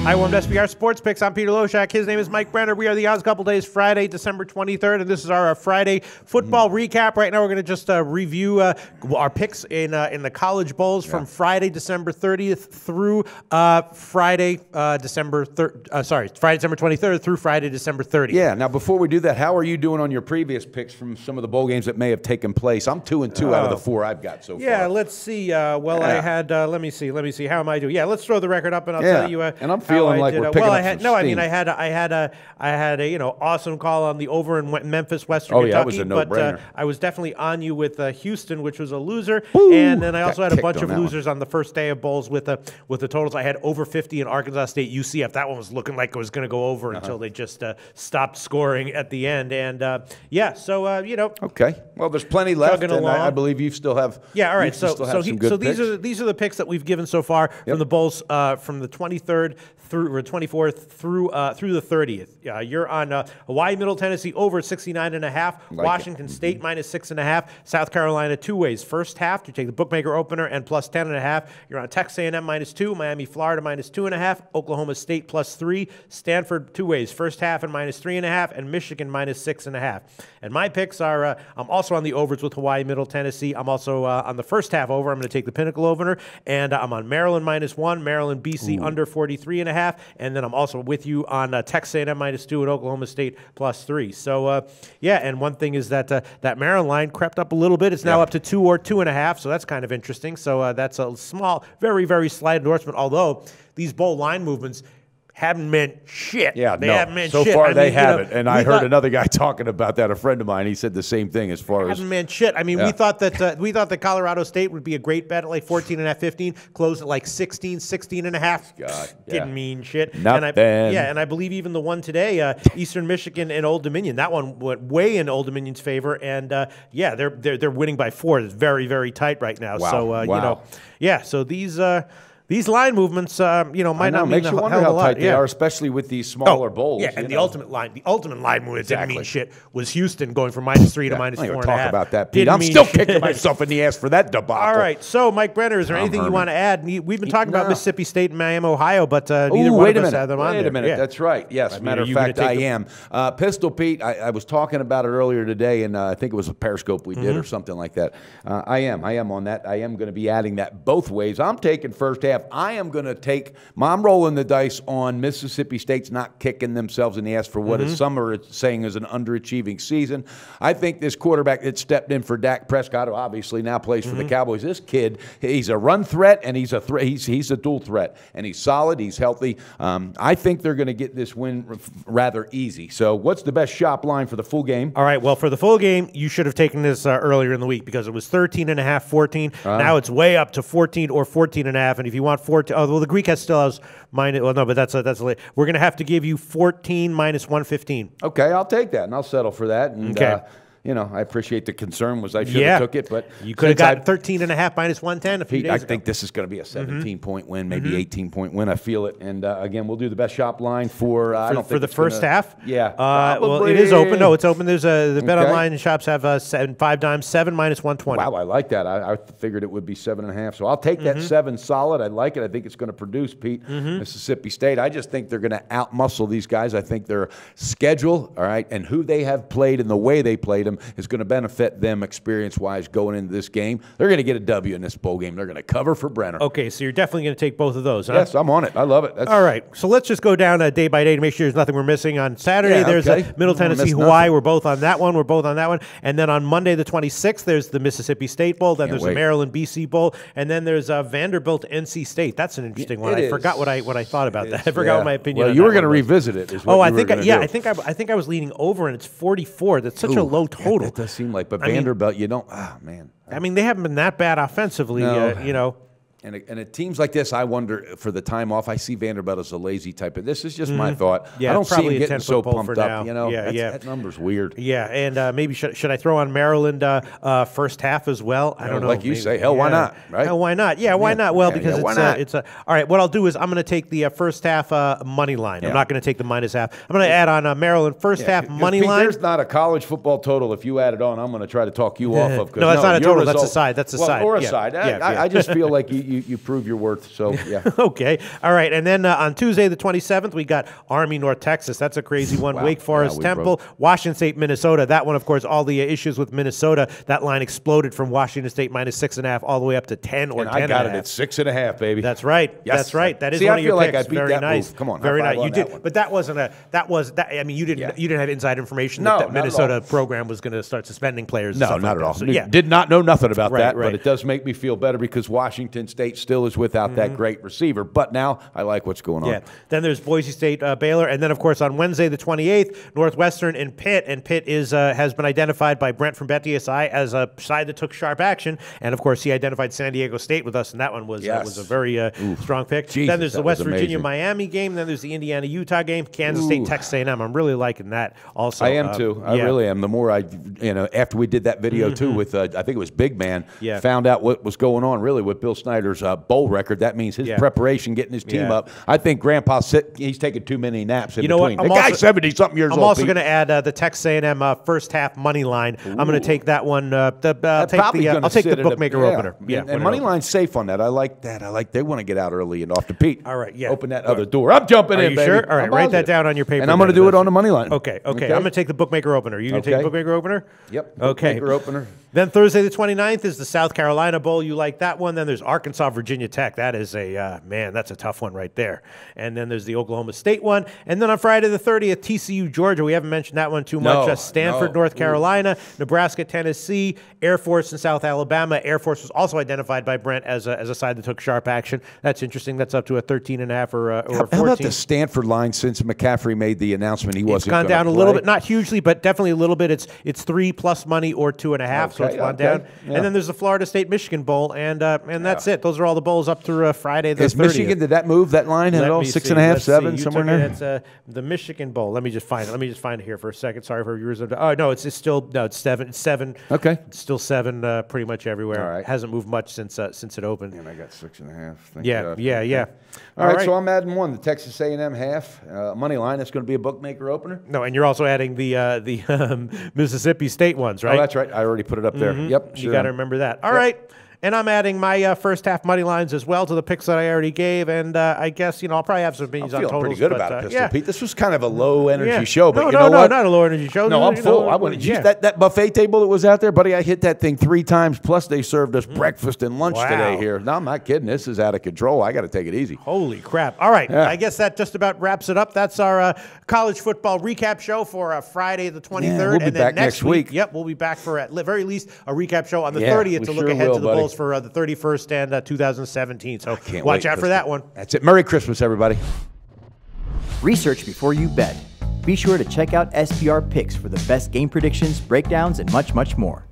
Hi, welcome to SBR Sports Picks. I'm Peter Loshak. His name is Mike Brenner. We are the odds couple days, Friday, December 23rd, and this is our Friday football recap. Right now, we're going to just review our picks in the college bowls from Friday, December 30th through Friday, December 23rd through Friday, December 30th. Yeah. Now, before we do that, how are you doing on your previous picks from some of the bowl games that may have taken place? I'm 2-2 out of the 4 I've got so far. Yeah. Let's see. I had. Let me see. How am I doing? Yeah. Let's throw the record up, and I'll tell you. And I'm feeling like we're picking up some steam. I had a awesome call on the over in Memphis, Western Kentucky. That was a no-brainer. But I was definitely on you with Houston, which was a loser. Woo! And then I also had a bunch of losers one on the first day of bowls with the totals. I had over 50 in Arkansas State UCF. That one was looking like it was going to go over until they just stopped scoring at the end. And Okay. Well, there's plenty left, and I believe you still have. Yeah. All right. So these are the picks that we've given so far from the bowls from the 23rd through 24th through the 30th. You're on Hawaii, Middle Tennessee over 69.5. Washington State minus 6.5. South Carolina two ways. First half, you take the bookmaker opener and plus 10.5. You're on Texas A&M minus 2. Miami, Florida minus 2.5. Oklahoma State plus 3. Stanford two ways. First half and minus 3.5. And Michigan minus 6.5. And my picks are I'm also on the overs with Hawaii, Middle Tennessee. I'm also on the first half over. I'm going to take the Pinnacle opener, and I'm on Maryland minus 1. Maryland, BC under 43.5. And then I'm also with you on Texas A&M minus 2 and Oklahoma State plus 3. So, and one thing is that that Maryland line crept up a little bit. It's now up to 2 or 2.5, so that's kind of interesting. So that's a small, very, very slight endorsement, although these bowl line movements haven't meant shit. Yeah, they haven't meant so shit. far they haven't. And I heard another guy talking about that, a friend of mine. He said the same thing as far as. Haven't meant shit. I mean, we thought that Colorado State would be a great bet at like 14.5, 15, closed at like 16, 16.5. God, didn't mean shit. Nothing. And I believe even the one today, Eastern Michigan and Old Dominion, that one went way in Old Dominion's favor. And they're winning by 4. It's very, very tight right now. Wow. So so these line movements, might not mean makes you wonder how tight they are, especially with these smaller bowls. Yeah, and the ultimate line movement didn't mean shit. Was Houston going from minus 3 to minus 4.5. Talk about that, Pete. I'm still kicking myself in the ass for that debacle. All right, so Mike Brenner, is there anything you want to add? We've been talking about Mississippi State and Miami, Ohio, but neither one of us had them on there. Wait a minute, that's right. Yes, matter of fact, I am. Pistol Pete, I was talking about it earlier today, and I think it was a Periscope we did or something like that. I am on that. I am going to be adding that both ways. I'm taking first half. I am going to I'm rolling the dice on Mississippi State's not kicking themselves in the ass for what some are saying is an underachieving season. I think this quarterback that stepped in for Dak Prescott, who obviously now plays for the Cowboys, this kid, he's a run threat and he's a he's a dual threat, and he's solid, he's healthy. I think they're going to get this win rather easy. So what's the best shop line for the full game? All right, well, for the full game, you should have taken this earlier in the week because it was 13.5, 14. Now it's way up to 14 or 14.5, and if you want 14, the Greek still has minus. Well, no, but that's late. We're going to have to give you 14 minus 115. Okay, I'll take that, and I'll settle for that. And, okay. I appreciate the concern. I should have took it, but you could have got 13.5 minus 110 a few days ago. I think this is going to be a 17-point win, maybe 18-point win. I feel it. And again, we'll do the best shop line for the first half. Yeah, well, it is open. No, it's open. There's the bet online shops have 5 dimes, 7 minus 120. Wow, I like that. I figured it would be 7.5. So I'll take that 7 solid. I like it. I think it's going to produce, Pete. Mississippi State. I just think they're going to outmuscle these guys. I think their schedule, all right, and who they have played and the way they played them is going to benefit them experience-wise going into this game. They're going to get a W in this bowl game. They're going to cover for Brenner. Okay, so you're definitely going to take both of those, huh? Yes, I'm on it. I love it. All right, so let's just go down day by day to make sure there's nothing we're missing. On Saturday, there's Middle Tennessee, Hawaii. We're both on that one. And then on Monday the 26th, there's the Mississippi State Bowl. Then there's the Maryland BC Bowl. And then there's Vanderbilt NC State. That's an interesting one. I forgot what I thought about that. I forgot what my opinion. Well, you were going to revisit it. I think I was leaning over, and it's 44. That's such a low total. That does seem like, but Vanderbilt, you don't. Oh man. I mean, they haven't been that bad offensively. And teams like this, I wonder for the time off. I see Vanderbilt as a lazy type of. This is just my thought. Yeah, I don't see him getting so pumped up. That number's weird. Yeah, and maybe should I throw on Maryland first half as well? I don't know. Like you say, hell, why not? Right? Hell, why not? Yeah, why not? Well, because it's all right. What I'll do is I'm going to take the first half money line. I'm not going to take the minus half. I'm going to add on Maryland first half money line. There's not a college football total. If you add it on, I'm going to try to talk you off of. No, that's not a total. That's a side. That's a side. Or a side. I just feel like you you prove your worth. So yeah. Okay. All right. And then on Tuesday the 27th, we got Army North Texas. That's a crazy one. Wow. Wake Forest Temple, Washington State Minnesota. That one, of course, all the issues with Minnesota. That line exploded from Washington State -6.5 all the way up to 10 or 10. I got it at 6.5, baby. That's right. Yes. That's right. That is See, one of your picks. Like I beat very that nice. Move. Come on, very nice. You did, one. but that wasn't a. That was that. I mean, you didn't. You didn't have inside information that Minnesota program was going to start suspending players. No, and not like at all. So, yeah. Did not know nothing about that, right. but it does make me feel better because Washington State still is without that great receiver. But now I like what's going on. Yeah. Then there's Boise State, Baylor, and then of course on Wednesday the 28th, Northwestern and Pitt. And Pitt is has been identified by Brent from BetDSI as a side that took sharp action, and of course he identified San Diego State with us, and that one was a very strong pick. Jesus, then there's the West Virginia Miami game. Then there's the Indiana Utah game. Kansas State Texas A&M. I'm really liking that. Also, I am too. I really am. The more after we did that video too with I think it was Big Man, found out what was going on really with Bill Snyder's bowl record. That means his preparation, getting his team up. I think Grandpa's he's taking too many naps in between. The guy's 70-something years old. I'm also going to add the Texas A&M first half money line. I'm going to take that one. I'll take the bookmaker opener. And money line's safe on that. I like that. They want to get out early and off to Pete. All right, open that other door. I'm jumping in, baby. Sure? All right, write that down on your paper. And I'm going to do it on the money line. Okay. I'm going to take the bookmaker opener. You going to take the bookmaker opener? Yep. Okay. Bookmaker opener. Then Thursday the 29th is the South Carolina Bowl. You like that one. Then there's Arkansas, Virginia Tech. That is that's a tough one right there. And then there's the Oklahoma State one. And then on Friday the 30th, TCU, Georgia. We haven't mentioned that one too much. Stanford, North Carolina, Nebraska, Tennessee, Air Force in South Alabama. Air Force was also identified by Brent as a side that took sharp action. That's interesting. That's up to a 13.5 or 14. How about the Stanford line since McCaffrey made the announcement he wasn't going to play? It's gone down a little bit, not hugely, but definitely a little bit. It's 3 plus money or 2.5, so it's gone down. Yeah. And then there's the Florida State Michigan Bowl, and that's it. Those are all the bowls up through Friday the 30th. Is Michigan, did that move that line at all? 6.5, 7, somewhere in there? That's the Michigan Bowl. Let me just find it here for a second. Sorry for viewers. Oh no, it's 7. It's 7. Okay, it's still 7 pretty much everywhere. All right. Hasn't moved much since it opened. And I got 6.5. Yeah. All right, so I'm adding one, the Texas A&M half money line. That's going to be a bookmaker opener. No, and you're also adding the Mississippi State ones, right? Oh, that's right. I already put it up there. Yep, sure. You got to remember that. All right. And I'm adding my first half money lines as well to the picks that I already gave, and I guess I'll probably have some opinions on totals. Pretty good about it, Pistol Pete. This was kind of a low energy show, but you know what? No, not a low energy show. No, I'm full. I want to use that buffet table that was out there, buddy. I hit that thing 3 times. Plus, they served us breakfast and lunch today here. No, I'm not kidding. This is out of control. I got to take it easy. Holy crap! All right, I guess that just about wraps it up. That's our college football recap show for Friday the 23rd. Yeah, we'll be back next week. Yep, we'll be back for at very least a recap show on the 30th to look ahead to the Bulls for the 31st. And 2017. So watch out for that one. That's it. Merry Christmas, everybody. Research before you bet. Be sure to check out SBR Picks for the best game predictions, breakdowns, and much, much more.